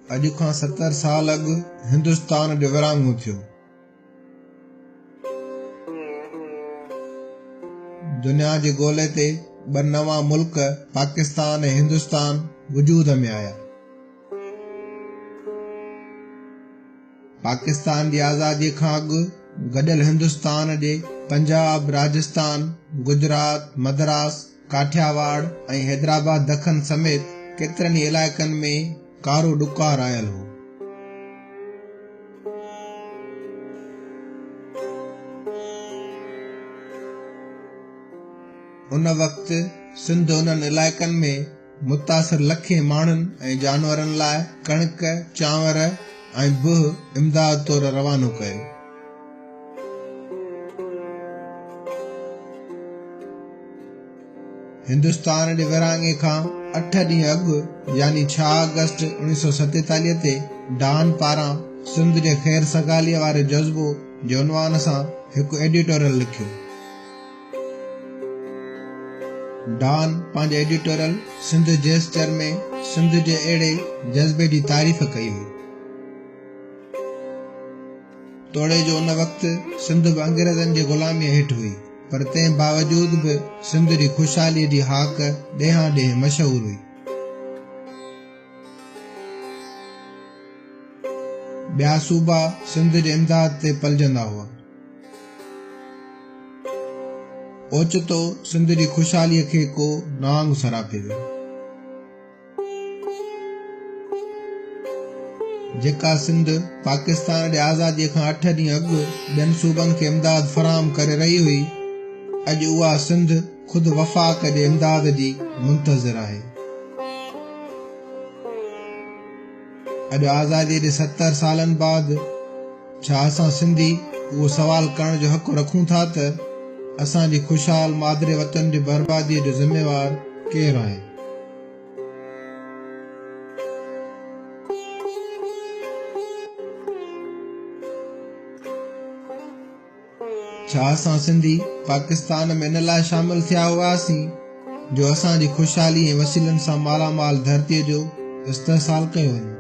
अॼु खां 70 साल अॻु हिंदुस्तान जो विरहाङो थियो। दुनिया जे ॻोल्हे ते ॿ नवां मुल्क पाकिस्तान ऐं हिंदुस्तान वजूद में आया। पाकिस्तान जी आज़ादीअ खां अॻु गॾियल हिंदुस्तान जे पंजाब, राजस्थान, गुजरात, मद्रास, काठियावाड़ ऐं हैदराबाद दखन समेत केतिरनि ई इलाइक़नि में कारो ॾुकार आयल हो। उन वक़्त सिंध उन्हनि इलाइक़नि में मुतासिर लखे माण्हुनि ऐं जानवरनि लाइ कणिक, चांवर ऐं बुह इमदाद तौर रवानो कयो। हिंदुस्तान जे विरहाङे खां 8 ॾींहं अॻु यानी 6 अगस्त 1947 ते डॉन पारां सिंध जे ख़ैर सगालीअ वारे जज़्बो जे उनवान सां हिकु एडिटोरियल लिखियो। डॉन पंहिंजे एडिटोरियल सिंध जेस्चर में सिंध जे अहिड़े जज़्बे जी तारीफ़ कई हुई। तोड़े जो उन वक़्त सिंध बि अंग्रेज़नि जी ग़ुलामीअ हेठि हुई, पर तंहिं बावजूद बि सिंध जी ख़ुशहालीअ जी हाक ॾेहां ॾेह मशहूर हुई। ॿिया सूबा सिंध जे इमदाद ते पलजंदा हुआ। ओचितो सिंध जी ख़ुशहालीअ खे को नांग सरापे वियो। जेका सिंध पाकिस्तान जे आज़ादीअ खां 8 ॾींहं अॻु ॿियनि सूबनि खे इमदाद फराहम करे रही हुई, अॼु उहा सिंध ख़ुदि वफ़ाक़ जे इमदाद जी मुंतज़िर आहे। अॼु आज़ादीअ जे 70 सालनि बाद छा असां सिंधी उहो सवाल करण जो हक़ रखूं था त असांजी ख़ुशहाल मादरे वतन जी बर्बादीअ जो ज़िम्मेवार केरु आहे? छा असां सिंधी पाकिस्तान में इन लाइ शामिल थिया हुआसीं जो असांजी ख़ुशहाली ऐं वसीलनि सां मालामाल धरतीअ जो इस्तेहसाल कयो वञे?